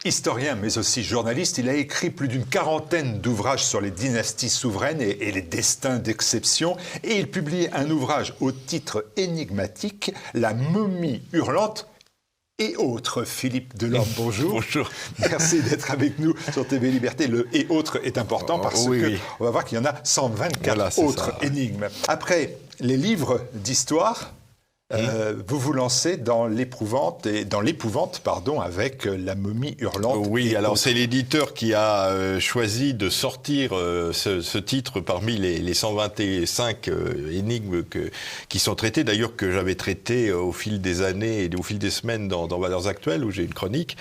Historien, mais aussi journaliste, il a écrit plus d'une quarantaine d'ouvrages sur les dynasties souveraines et les destins d'exception. Et il publie un ouvrage au titre énigmatique, La momie hurlante et autres. Philippe Delorme, bonjour. Bonjour. Merci d'être avec nous sur TV Liberté. Le « et autres » est important parce on va voir qu'il y en a 124 autres énigmes. Après les livres d'histoire, vous vous lancez dans l'épouvante avec La momie hurlante. Oui, alors c'est l'éditeur qui a choisi de sortir ce titre parmi les 125 énigmes qui sont traitées, d'ailleurs que j'avais traitées au fil des années et au fil des semaines dans Valeurs Actuelles, où j'ai une chronique.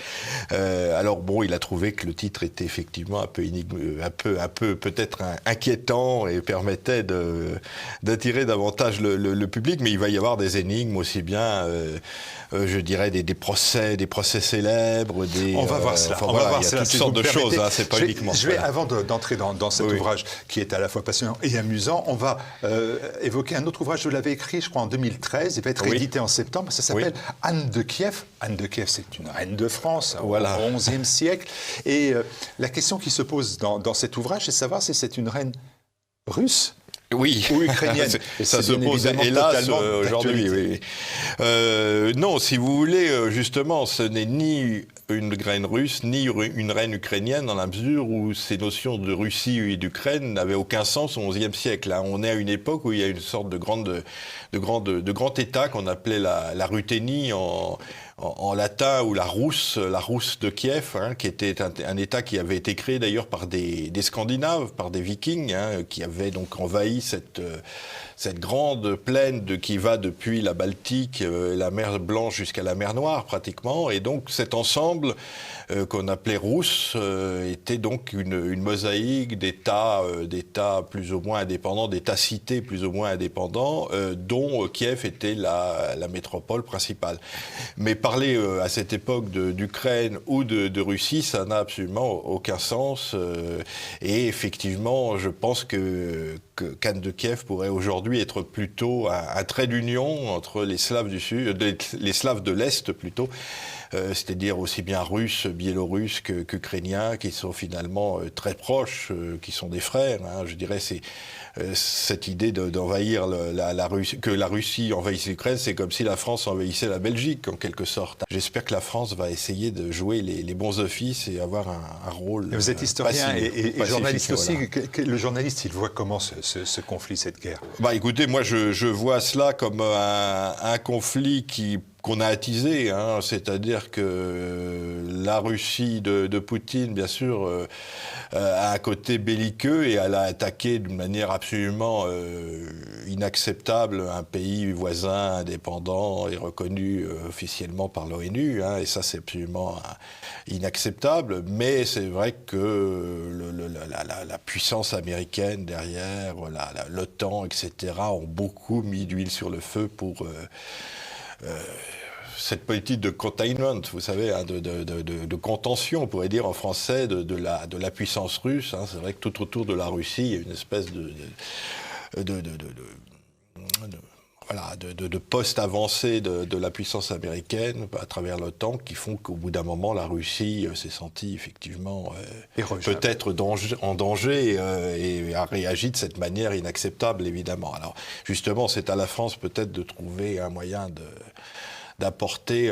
Alors bon, il a trouvé que le titre était effectivement un peu peut-être inquiétant et permettait d'attirer davantage le public, mais il va y avoir des énigmes aussi bien, je dirais, des procès célèbres, on va voir cela. On va voir cela. Toutes sortes de choses, hein, c'est pas uniquement. Je vais, avant d'entrer dans cet ouvrage qui est à la fois passionnant et amusant, on va évoquer un autre ouvrage. Je l'avais écrit, je crois, en 2013. Il va être édité en septembre. Ça s'appelle Anne de Kiev. Anne de Kiev, c'est une reine de France au XIe siècle. Et la question qui se pose dans cet ouvrage, c'est de savoir si c'est une reine russe. Oui, ou ukrainienne. Ça se pose hélas aujourd'hui. Oui. Non, si vous voulez, justement, ce n'est ni une reine russe, ni une reine ukrainienne, dans la mesure où ces notions de Russie et d'Ukraine n'avaient aucun sens au XIe siècle. Hein. On est à une époque où il y a une sorte de grand État qu'on appelait la Ruthénie en latin, ou la Rousse de Kiev, hein, qui était un État qui avait été créé d'ailleurs par des Scandinaves, par des Vikings, hein, qui avaient donc envahi cette grande plaine qui va depuis la Baltique, la mer Blanche jusqu'à la mer Noire pratiquement, et donc cet ensemble qu'on appelait Rousse était donc une mosaïque d'États plus ou moins indépendants, d'États-cités plus ou moins indépendants, dont Kiev était la métropole principale. Mais parler à cette époque d'Ukraine ou de Russie, ça n'a absolument aucun sens. Et effectivement, je pense qu'Anne de Kiev pourrait aujourd'hui être plutôt un trait d'union entre les Slaves du Sud, les Slaves de l'Est plutôt, c'est-à-dire aussi bien russes, biélorusses qu'ukrainiens, qui sont finalement très proches, qui sont des frères. Hein, je dirais c'est cette idée d'envahir la Russie, que la Russie envahisse l'Ukraine, c'est comme si la France envahissait la Belgique en quelque sorte. J'espère que la France va essayer de jouer les bons offices et avoir un rôle. Vous êtes historien et journaliste aussi. Voilà. Le journaliste, il voit comment ce conflit, cette guerre? Écoutez, moi je vois cela comme un conflit qu'on a attisé, hein, c'est-à-dire que la Russie de Poutine, bien sûr, a un côté belliqueux et elle a attaqué d'une manière absolument inacceptable un pays voisin, indépendant et reconnu officiellement par l'ONU, hein, et ça c'est absolument inacceptable, mais c'est vrai que la puissance américaine derrière, l'OTAN, etc., ont beaucoup mis d'huile sur le feu pour cette politique de containment, vous savez, hein, de contention, on pourrait dire en français, de la puissance russe. Hein. C'est vrai que tout autour de la Russie, il y a une espèce de poste avancé de la puissance américaine à travers l'OTAN qui font qu'au bout d'un moment, la Russie s'est sentie effectivement peut-être en danger et a réagi de cette manière inacceptable, évidemment. Alors, justement, c'est à la France peut-être de trouver un moyen d'apporter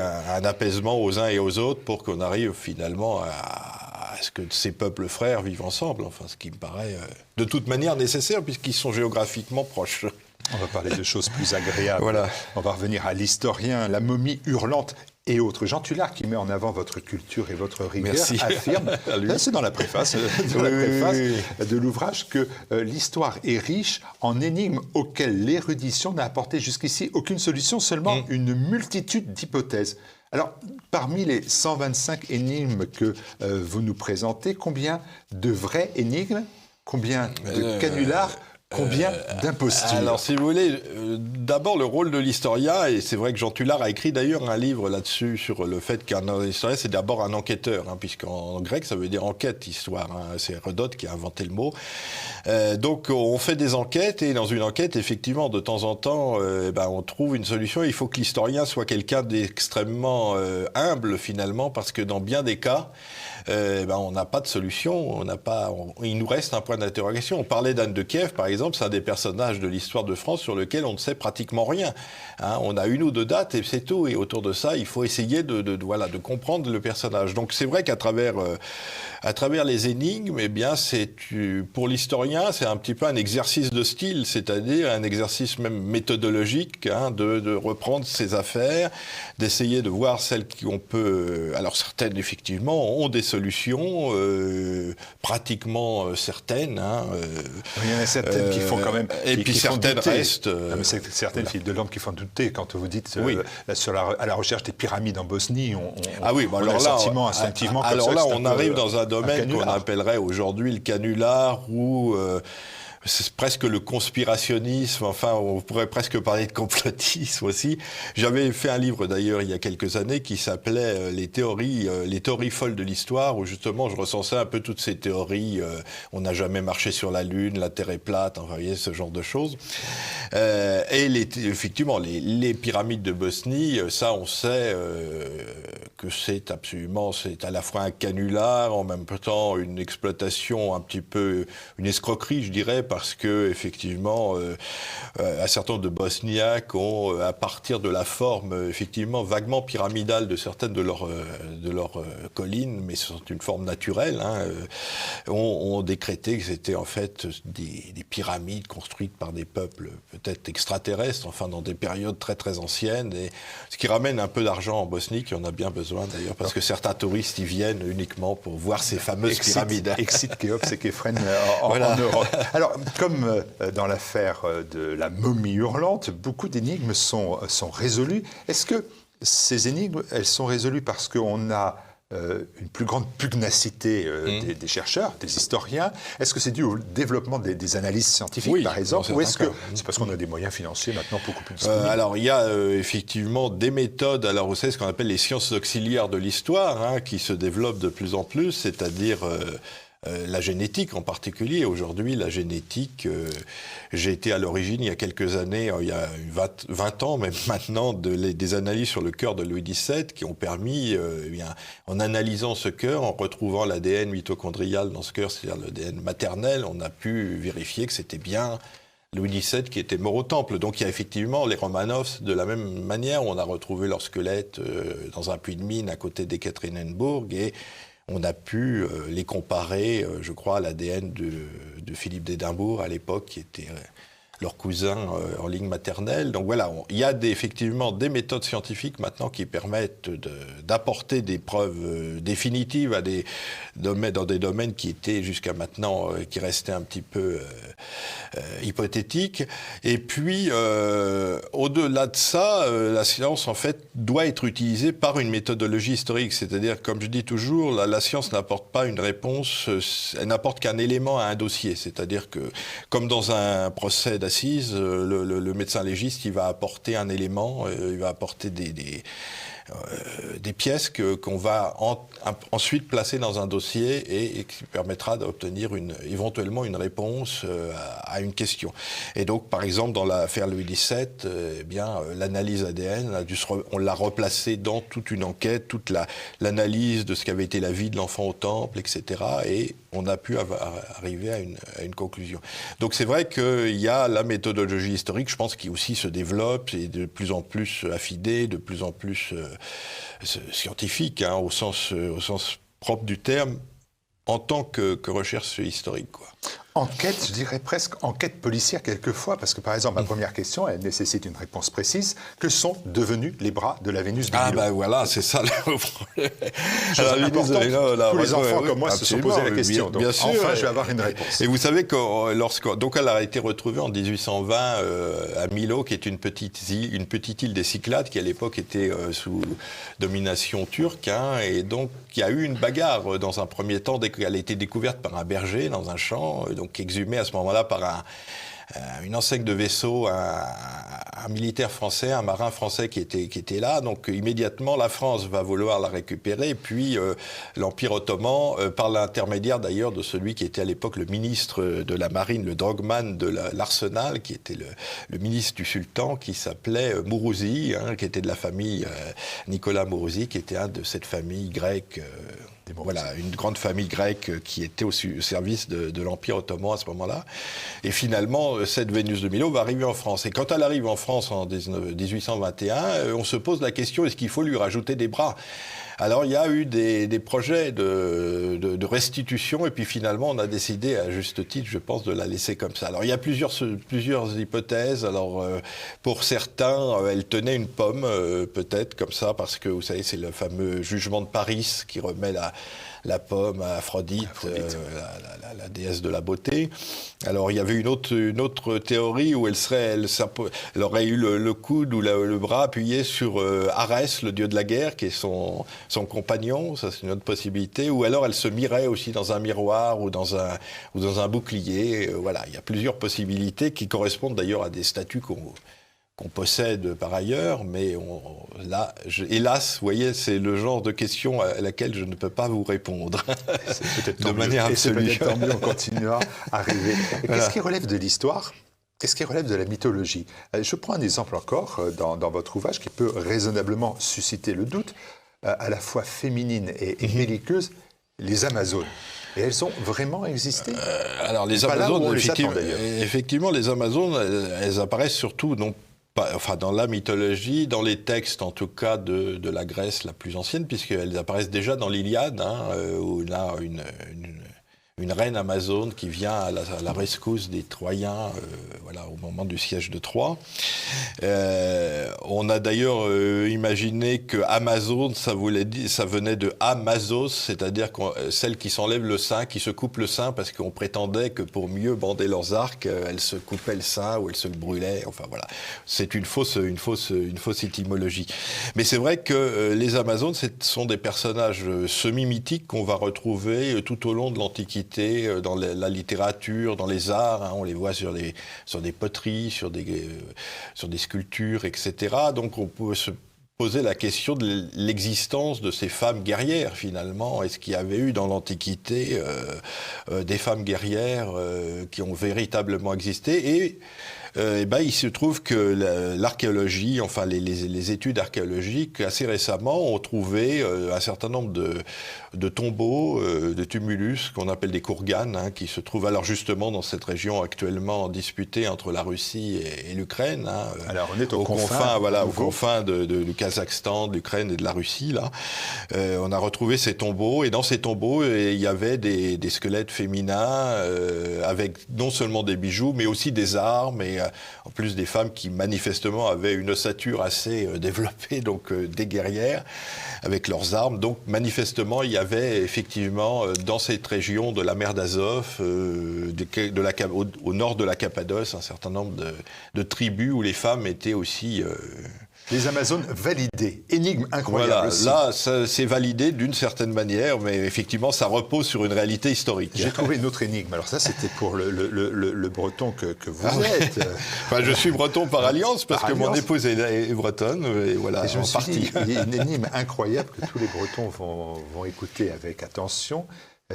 un apaisement aux uns et aux autres pour qu'on arrive finalement à ce que ces peuples frères vivent ensemble. Enfin, ce qui me paraît de toute manière nécessaire puisqu'ils sont géographiquement proches. On va parler de choses plus agréables. Voilà. On va revenir à l'historien, La momie hurlante et autres. Jean Tullard, qui met en avant votre culture et votre rigueur, affirme, c'est dans la préface, de l'ouvrage, que l'histoire est riche en énigmes auxquelles l'érudition n'a apporté jusqu'ici aucune solution, seulement une multitude d'hypothèses. Alors, parmi les 125 énigmes que vous nous présentez, combien de vraies énigmes, combien de canulars Combien d'impostures? Alors, si vous voulez, d'abord le rôle de l'historien, et c'est vrai que Jean Tullard a écrit d'ailleurs un livre là-dessus, sur le fait qu'un historien, c'est d'abord un enquêteur, puisqu'en grec, ça veut dire enquête, histoire. C'est Hérodote qui a inventé le mot. Donc, on fait des enquêtes, et dans une enquête, effectivement, de temps en temps, on trouve une solution. Il faut que l'historien soit quelqu'un d'extrêmement humble, finalement, parce que dans bien des cas, on n'a pas de solution, il nous reste un point d'interrogation. On parlait d'Anne de Kiev, par exemple, c'est un des personnages de l'histoire de France sur lequel on ne sait pratiquement rien. On a une ou deux dates et c'est tout. Et autour de ça, il faut essayer de comprendre le personnage. Donc c'est vrai qu'à travers les énigmes, pour l'historien, c'est un petit peu un exercice de style, c'est-à-dire un exercice même méthodologique, de reprendre ses affaires, d'essayer de voir celles qu'on peut... Alors certaines, effectivement, ont des solutions, pratiquement certaines. Il y en a certaines qui font quand même... Et puis certaines restent... certaines filles de l'ombre qui font douter. Quand vous dites à la recherche des pyramides en Bosnie, on a le sentiment instinctivement comme ça. Alors là, on arrive dans un domaine qu'on appellerait aujourd'hui le canular, ou... c'est presque le conspirationnisme, on pourrait presque parler de complotisme aussi. J'avais fait un livre d'ailleurs il y a quelques années qui s'appelait les théories folles de l'histoire, où justement je recensais un peu toutes ces théories, on n'a jamais marché sur la Lune, la Terre est plate, vous voyez, ce genre de choses. Et effectivement, les pyramides de Bosnie, ça on sait que c'est à la fois un canular, en même temps une exploitation un petit peu, une escroquerie je dirais, parce que effectivement, un certain nombre de Bosniaques ont, à partir de la forme effectivement vaguement pyramidale de certaines de leurs collines, mais ce sont une forme naturelle, ont décrété que c'était en fait des pyramides construites par des peuples peut-être extraterrestres, dans des périodes très très anciennes, et ce qui ramène un peu d'argent en Bosnie, qui en a bien besoin d'ailleurs, parce que certains touristes y viennent uniquement pour voir ces fameuses pyramides. Excite Khéops et Képhren en Europe. Alors, comme dans l'affaire de la momie hurlante, beaucoup d'énigmes sont résolues. Est-ce que ces énigmes, elles sont résolues parce qu'on a une plus grande pugnacité des chercheurs, des historiens? Est-ce que c'est dû au développement des analyses scientifiques, par exemple, ou est-ce que c'est parce qu'on a des moyens financiers maintenant beaucoup plus disponibles? Alors, il y a effectivement des méthodes, alors vous savez ce qu'on appelle les sciences auxiliaires de l'histoire, qui se développent de plus en plus, c'est-à-dire... la génétique en particulier. Aujourd'hui, la génétique, j'ai été à l'origine il y a quelques années, il y a 20 ans même maintenant, des analyses sur le cœur de Louis XVII qui ont permis, en analysant ce cœur, en retrouvant l'ADN mitochondrial dans ce cœur, c'est-à-dire l'ADN maternel, on a pu vérifier que c'était bien Louis XVII qui était mort au Temple. Donc il y a effectivement les Romanovs, de la même manière, on a retrouvé leur squelette dans un puits de mine à côté d'Ekaterinenburg, et on a pu les comparer, je crois, à l'ADN de Philippe d'Édimbourg à l'époque, qui était leur cousin en ligne maternelle. Donc voilà, il y a effectivement des méthodes scientifiques maintenant qui permettent d'apporter des preuves définitives dans des domaines qui étaient jusqu'à maintenant, qui restaient un petit peu hypothétiques. Et puis, au-delà de ça, la science, en fait, doit être utilisée par une méthodologie historique. C'est-à-dire, comme je dis toujours, la science n'apporte pas une réponse, elle n'apporte qu'un élément à un dossier. C'est-à-dire que, comme dans un procès d'assise, le médecin légiste, il va apporter un élément, il va apporter des pièces qu'on va ensuite placer dans un dossier et qui permettra d'obtenir éventuellement une réponse à une question. Et donc, par exemple, dans l'affaire Louis XVII, l'analyse ADN, on l'a replacée dans toute une enquête, toute l'analyse de ce qu'avait été la vie de l'enfant au temple, etc. Et on a pu arriver à une conclusion. Donc c'est vrai qu'il y a la méthodologie historique, je pense, qui aussi se développe, et de plus en plus affinée, de plus en plus scientifique, au sens propre du terme, en tant que recherche historique, quoi. Enquête, je dirais presque enquête policière quelquefois, parce que par exemple, ma première question, elle nécessite une réponse précise. Que sont devenus les bras de la Vénus de Milo? Ah ben voilà, c'est ça le problème. Tous les enfants comme moi se sont posé la question. Donc, bien sûr, enfin, je vais avoir une réponse. Et vous savez que donc elle a été retrouvée en 1820 à Milo, qui est une petite île des Cyclades, qui à l'époque était sous domination turque, et donc il y a eu une bagarre dans un premier temps dès qu'elle a été découverte par un berger dans un champ, donc exhumée à ce moment-là par une enseigne de vaisseau, un militaire français, un marin français qui était là. Donc immédiatement, la France va vouloir la récupérer. Puis l'Empire ottoman, par l'intermédiaire d'ailleurs de celui qui était à l'époque le ministre de la Marine, le drogman de l'Arsenal, qui était le ministre du sultan, qui s'appelait Mourouzi, qui était de la famille Nicolas Mourouzi, qui était un de cette famille grecque. Voilà, une grande famille grecque qui était au service de l'Empire ottoman à ce moment-là. Et finalement, cette Vénus de Milo va arriver en France. Et quand elle arrive en France en 1821, on se pose la question, est-ce qu'il faut lui rajouter des bras ? Alors, il y a eu des projets de restitution, et puis finalement, on a décidé, à juste titre, je pense, de la laisser comme ça. Alors, il y a plusieurs hypothèses. Alors, pour certains, elle tenait une pomme, peut-être, comme ça, parce que, vous savez, c'est le fameux jugement de Paris qui remet la pomme à Aphrodite. La déesse de la beauté. Alors, il y avait une autre théorie où elle aurait eu le coude ou le bras appuyé sur Arès, le dieu de la guerre, qui est son compagnon. Ça, c'est une autre possibilité. Ou alors, elle se mirait aussi dans un miroir ou dans un bouclier. Voilà, il y a plusieurs possibilités qui correspondent d'ailleurs à des statues qu'on possède par ailleurs, mais hélas, vous voyez, c'est le genre de question à laquelle je ne peux pas vous répondre. C'est peut-être de manière absolue. Et c'est peut-être tant mieux, on continuera à rêver. Voilà. Qu'est-ce qui relève de l'histoire ? Qu'est-ce qui relève de la mythologie ? Je prends un exemple encore dans votre ouvrage qui peut raisonnablement susciter le doute, à la fois féminine et belliqueuse, les Amazones. Et elles ont vraiment existé ? Alors les Amazones, effectivement, les Amazones, elles apparaissent surtout dans la mythologie, dans les textes en tout cas de la Grèce la plus ancienne, puisqu'elles apparaissent déjà dans l'Iliade, où il y a une reine amazone qui vient à la rescousse des Troyens au moment du siège de Troie. On a d'ailleurs imaginé que Amazone, ça venait de Amazos, c'est-à-dire celle qui s'enlève le sein, qui se coupe le sein, parce qu'on prétendait que pour mieux bander leurs arcs, elles se coupaient le sein ou elles se le brûlaient. Enfin voilà, c'est une fausse étymologie. Mais c'est vrai que les Amazones, ce sont des personnages semi-mythiques qu'on va retrouver tout au long de l'Antiquité, dans la littérature, dans les arts. On les voit sur des poteries, sur des sculptures, etc. Donc on peut se poser la question de l'existence de ces femmes guerrières, finalement. Est-ce qu'il y avait eu dans l'Antiquité des femmes guerrières qui ont véritablement existé ? Et il se trouve que l'archéologie, enfin les études archéologiques, assez récemment, ont trouvé un certain nombre de tombeaux, de tumulus, qu'on appelle des kourganes, qui se trouvent alors justement dans cette région actuellement disputée entre la Russie et l'Ukraine. Alors on est aux confins du Kazakhstan, de l'Ukraine et de la Russie. Là, on a retrouvé ces tombeaux, et dans ces tombeaux, il y avait des squelettes féminins avec non seulement des bijoux, mais aussi des armes, et en plus des femmes qui manifestement avaient une ossature assez développée, donc des guerrières avec leurs armes. Donc manifestement, il y avait effectivement dans cette région de la mer d'Azov, au nord de la Cappadoce, un certain nombre de tribus où les femmes étaient aussi... Les Amazones validées. Énigme incroyable. Voilà, aussi. Là, c'est validé d'une certaine manière, mais effectivement, ça repose sur une réalité historique. J'ai trouvé une autre énigme. Alors ça, c'était pour le breton que vous êtes. Enfin, je suis breton par alliance, parce que mon épouse est bretonne, et voilà, je me suis dit, il y a une énigme incroyable que tous les Bretons vont écouter avec attention.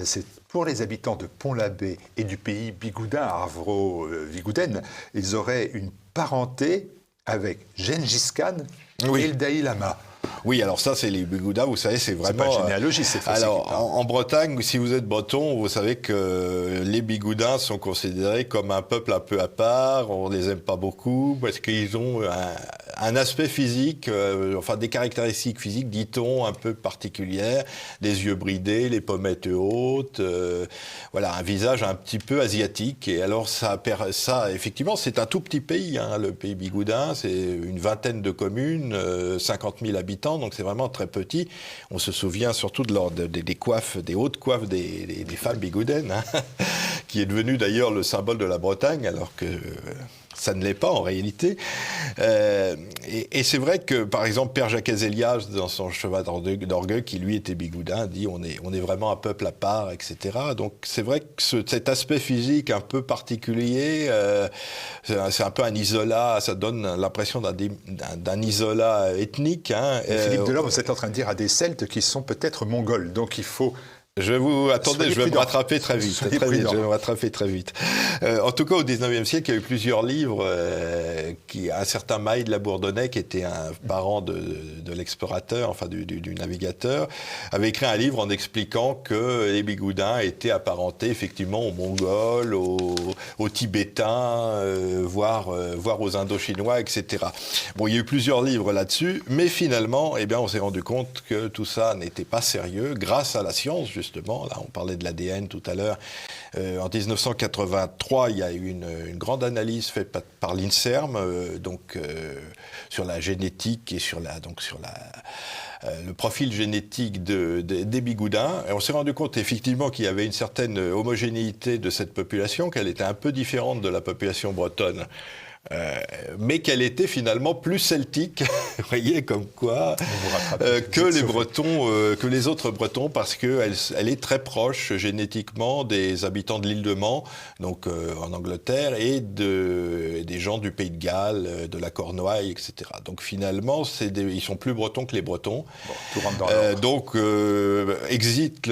C'est pour les habitants de Pont-l'Abbé et du pays Bigouden, Arvro-Vigouden, ils auraient une parenté avec Gengis Khan et le Dalai Lama. Oui, alors ça, c'est les Bigoudins, vous savez, c'est vraiment... C'est pas généalogie, c'est facile. Alors, en Bretagne, si vous êtes breton, vous savez que les Bigoudins sont considérés comme un peuple un peu à part, on les aime pas beaucoup, parce qu'ils ont un aspect physique, des caractéristiques physiques, dit-on, un peu particulières, des yeux bridés, les pommettes hautes, un visage un petit peu asiatique. Et alors, ça effectivement, c'est un tout petit pays, le pays Bigoudin, c'est une vingtaine de communes, 50 000 habitants, donc c'est vraiment très petit. On se souvient surtout des coiffes, des hautes coiffes des femmes bigoudaines, qui est devenu d'ailleurs le symbole de la Bretagne, alors que ça ne l'est pas en réalité. Et c'est vrai que, par exemple, Père Jacques Azélias, dans son Cheval d'orgueil, qui lui était bigoudin, dit on est vraiment un peuple à part, etc. Donc c'est vrai que cet aspect physique un peu particulier, c'est un peu un isolat, ça donne l'impression d'un isolat ethnique. Hein. Philippe Delorme, vous êtes en train de dire à des Celtes qui sont peut-être mongols, donc il faut... Attendez, je vais me rattraper très vite. Je vais me rattraper très vite. En tout cas, au XIXe siècle, il y a eu plusieurs livres un certain Maille de la Bourdonnais, qui était un parent de l'explorateur, enfin du navigateur, avait écrit un livre en expliquant que les bigoudins étaient apparentés effectivement aux Mongols, aux Tibétains, voire aux Indochinois, etc. Bon, il y a eu plusieurs livres là-dessus, mais finalement, eh bien, on s'est rendu compte que tout ça n'était pas sérieux grâce à la science, justement. Là, on parlait de l'ADN tout à l'heure. En 1983, il y a eu une grande analyse faite par l'INSERM, sur la génétique et sur le profil génétique des bigoudins. Et on s'est rendu compte effectivement qu'il y avait une certaine homogénéité de cette population, qu'elle était un peu différente de la population bretonne. Mais qu'elle était finalement plus celtique, vous voyez, comme quoi, que les Bretons, que les autres Bretons, parce qu'elle est très proche génétiquement des habitants de l'île de Man, donc en Angleterre, et des gens du Pays de Galles, de la Cornouaille, etc. Donc finalement, ils sont plus Bretons que les Bretons. Bon, tout rentre dans l'ordre. Donc exit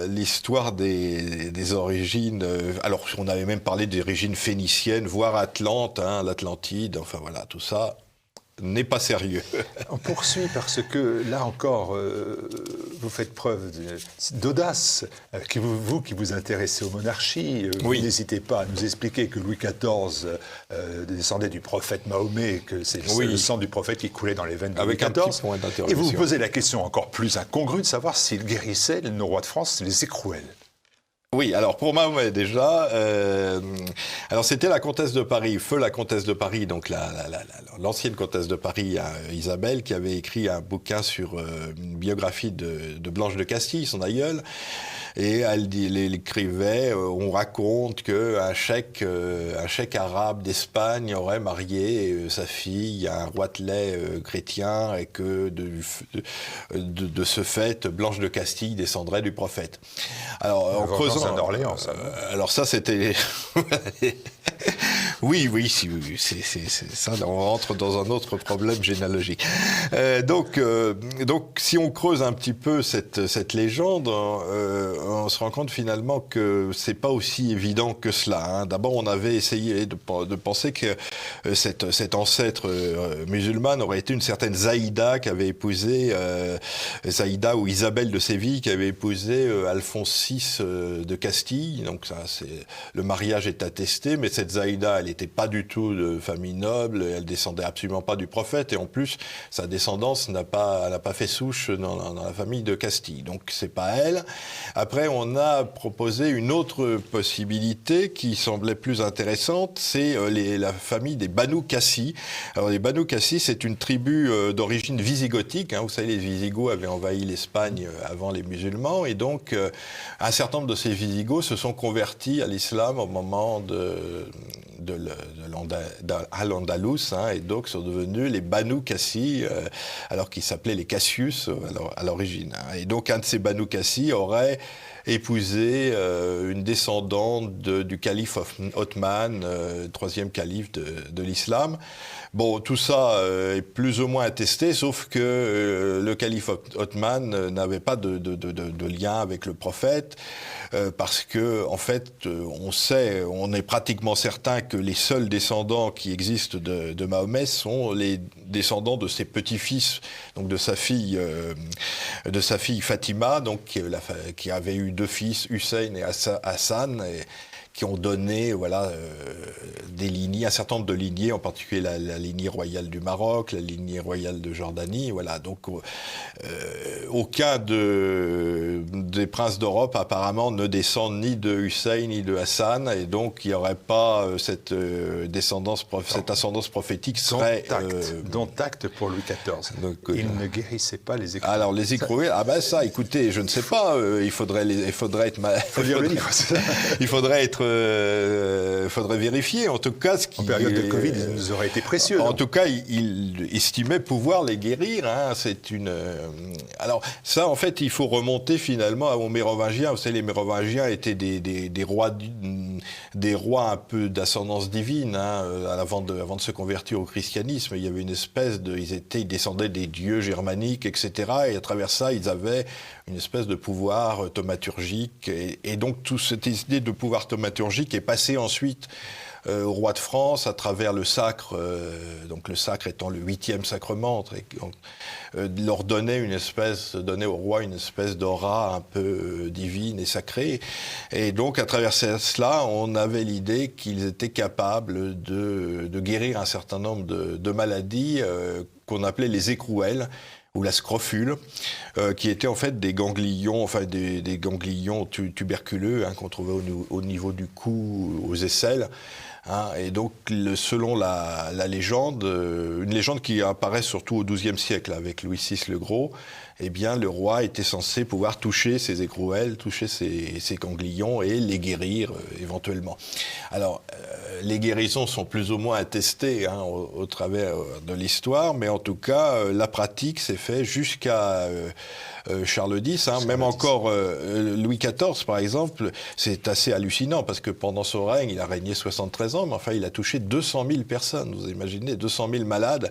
l'histoire des origines. Alors on avait même parlé des origines phéniciennes, voire atlantes. L'Atlantide, enfin voilà, tout ça n'est pas sérieux. On poursuit parce que, là encore, vous faites preuve d'audace. Vous qui vous intéressez aux monarchies, oui. Vous n'hésitez pas à nous expliquer que Louis XIV descendait du prophète Mahomet, que c'est le sang du prophète qui coulait dans les veines de Louis XIV. Un petit point d'interrogation. Et vous vous posez la question encore plus incongrue de savoir s'il guérissait nos rois de France, les écrouelles. Oui, alors pour Mahomet déjà, alors c'était la comtesse de Paris, feu la comtesse de Paris, donc l'ancienne comtesse de Paris, Isabelle, qui avait écrit un bouquin sur une biographie de Blanche de Castille, son aïeule. Et elle écrivait, on raconte qu'un cheikh arabe d'Espagne aurait marié sa fille à un roitelet chrétien et que de ce fait, Blanche de Castille descendrait du prophète. Alors, en creusant, d'Orléans, ça. Alors ça, c'était... Oui, c'est ça, on rentre dans un autre problème généalogique. Donc, si on creuse un petit peu cette légende, on se rend compte finalement que c'est pas aussi évident que cela. Hein. D'abord, on avait essayé de penser que cet ancêtre musulman aurait été une certaine Zaïda qui avait épousé Zaïda ou Isabelle de Séville qui avait épousé Alphonse VI de Castille. Donc ça, le mariage est attesté, mais cette Zaïda, elle n'était pas du tout de famille noble, elle descendait absolument pas du prophète, et en plus, sa descendance n'a pas fait souche dans la famille de Castille. Donc c'est pas elle. Après, on a proposé une autre possibilité qui semblait plus intéressante, c'est la famille des Banu Qassi. Alors les Banu Qassi, c'est une tribu d'origine visigothique. Hein. Vous savez, les Visigoths avaient envahi l'Espagne avant les musulmans, et donc un certain nombre de ces Visigoths se sont convertis à l'islam au moment à l'Andalous, hein, et donc sont devenus les Banu Qassi, alors qu'ils s'appelaient les Cassius à l'origine. Hein. Et donc un de ces Banu Qassi aurait épousé une descendante du calife Othman, troisième calife de l'islam. Bon, tout ça est plus ou moins attesté, sauf que le calife Othman n'avait pas de lien avec le prophète, parce que, en fait, on est pratiquement certain que les seuls descendants qui existent de Mahomet sont les descendants de ses petits-fils, donc de sa fille Fatima, donc qui avait eu deux fils, Hussein et Hassan, qui ont donné des lignées, un certain nombre de lignées, en particulier la lignée royale du Maroc, la lignée royale de Jordanie. Voilà. Donc aucun des princes d'Europe apparemment ne descend ni de Hussein ni de Hassan, et donc il n'y aurait pas cette ascendance prophétique serait... Dont acte pour Louis XIV. Donc, il ne guérissait pas les écrouées. Alors les écrouées, écoutez, je ne sais pas, il faudrait être faudrait vérifier. En tout cas, ce qui... En période de Covid, il nous aurait été précieux. En tout cas, il estimait pouvoir les guérir. Hein. C'est une... Alors, ça, en fait, il faut remonter finalement aux Mérovingiens. Vous savez, les Mérovingiens étaient des rois un peu d'ascendance divine. Hein. Avant de se convertir au christianisme, il y avait une espèce de... Ils descendaient des dieux germaniques, etc. Et à travers ça, ils avaient une espèce de pouvoir thaumaturgique. Et donc, toute cette idée de pouvoir thaumaturgique est passée ensuite au roi de France à travers le sacre, donc le sacre étant le 8e sacrement, leur donnait au roi une espèce d'aura un peu divine et sacrée. Et donc, à travers cela, on avait l'idée qu'ils étaient capables de guérir un certain nombre de maladies qu'on appelait les écrouelles, ou la scrofule, qui étaient en fait des ganglions, des ganglions tuberculeux, hein, qu'on trouvait au niveau du cou, aux aisselles. Hein, et donc, selon la légende, une légende qui apparaît surtout au XIIe siècle avec Louis VI le Gros, eh bien, le roi était censé pouvoir toucher ces écrouelles, toucher ces ganglions et les guérir éventuellement. Alors, les guérisons sont plus ou moins attestées hein, au travers de l'histoire, mais en tout cas, la pratique s'est faite jusqu'à Charles X. Hein, même encore Louis XIV, par exemple, c'est assez hallucinant parce que pendant son règne, il a régné 73 ans, mais enfin, il a touché 200 000 personnes. Vous imaginez, 200 000 malades.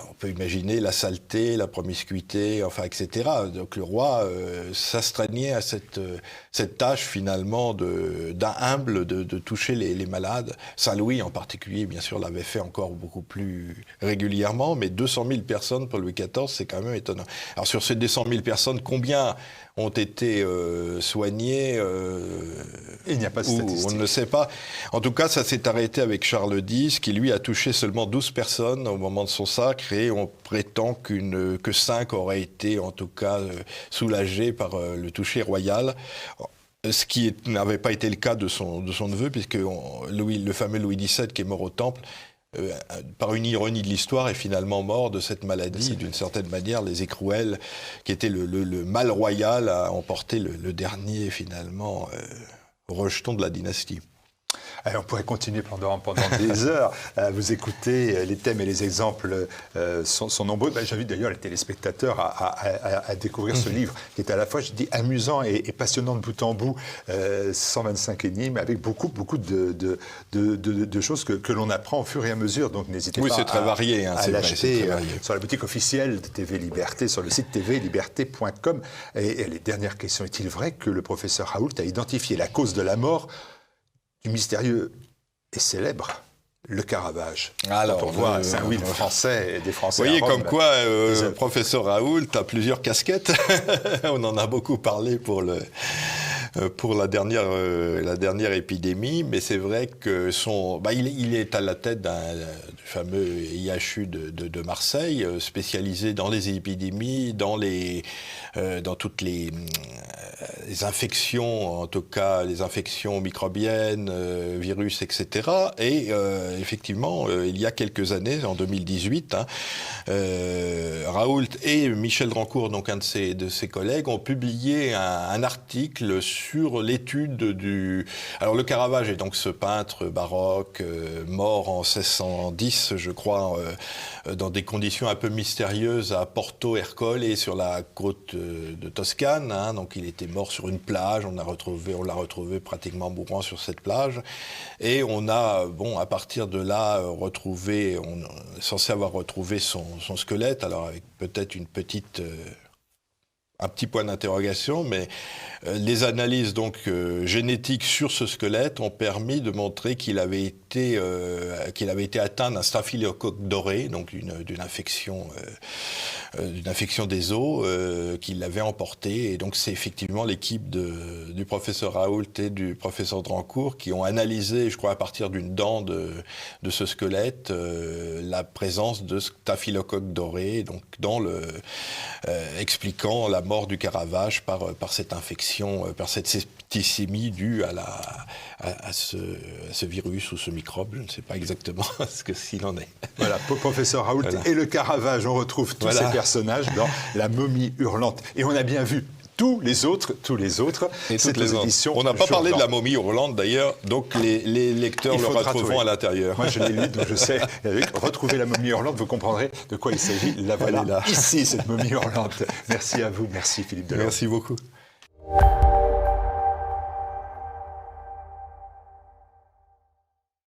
On peut imaginer la saleté, la promiscuité, enfin, etc. Donc le roi s'astreignait à cette tâche finalement d'un humble de toucher les malades. Saint-Louis en particulier, bien sûr, l'avait fait encore beaucoup plus régulièrement, mais 200 000 personnes pour Louis XIV, c'est quand même étonnant. Alors sur ces 200 000 personnes, combien ont été soignés il n'y a pas de statistique. On ne le sait pas. En tout cas, ça s'est arrêté avec Charles X, qui lui a touché seulement 12 personnes au moment de son sacre, et on prétend que 5 auraient été en tout cas soulagés par le toucher royal. Ce qui n'avait pas été le cas de son neveu, puisque le fameux Louis XVII, qui est mort au Temple, par une ironie de l'histoire, est finalement mort de cette maladie. D'une certaine manière, les écrouelles, qui était le mal royal, a emporté le dernier, finalement, rejeton de la dynastie. Alors, on pourrait continuer pendant des heures à vous écouter. Les thèmes et les exemples sont nombreux. J'invite d'ailleurs les téléspectateurs à découvrir ce livre qui est à la fois, je dis, amusant et passionnant de bout en bout. 125 énigmes avec beaucoup de choses que l'on apprend au fur et à mesure. Donc n'hésitez pas c'est très varié, à l'acheter sur la boutique officielle de TV Liberté, sur le site tvliberté.com. Et les dernières questions. Est-il vrai que le professeur Raoult a identifié la cause de la mort du mystérieux et célèbre le Caravage? Alors, on voit Saint-Louis français et des Français. Vous voyez comme quoi le professeur Raoult a plusieurs casquettes. On en a beaucoup parlé pour la dernière épidémie, mais c'est vrai que il est à la tête du fameux IHU de Marseille, spécialisé dans les épidémies, dans toutes les infections, en tout cas les infections microbiennes, virus, etc. Et effectivement, il y a quelques années, en 2018, Raoult et Michel Drancourt, donc un de ses collègues, ont publié un article sur l'étude du... Alors le Caravage est donc ce peintre baroque mort en 1610, je crois, dans des conditions un peu mystérieuses à Porto Ercole et sur la côte de Toscane. Hein, donc il était mort sur une plage, on l'a retrouvé pratiquement mourant sur cette plage. Et on a, à partir de là, on est censé avoir retrouvé son squelette, alors avec peut-être un petit point d'interrogation, mais les analyses donc génétiques sur ce squelette ont permis de montrer qu'il avait été atteint d'un staphylocoque doré, donc d'une infection des os qui l'avait emporté. Et donc c'est effectivement l'équipe du professeur Raoult et du professeur Drancourt qui ont analysé, je crois à partir d'une dent de ce squelette, la présence de staphylocoque doré, donc expliquant la mort du Caravage par cette infection, par cette septicémie due à ce virus ou ce microbe, je ne sais pas exactement s'il en est. Voilà, professeur Raoult et le Caravage, on retrouve tous ces personnages dans La momie hurlante. Et on a bien vu tous les autres. C'est les éditions. On n'a pas parlé de la momie hurlante d'ailleurs, donc les lecteurs le retrouveront à l'intérieur. Moi je l'ai lu, donc je sais. Retrouvez la momie hurlante, vous comprendrez de quoi il s'agit. La voilà, ici, cette momie hurlante. Merci à vous, merci Philippe Delorme. Merci beaucoup.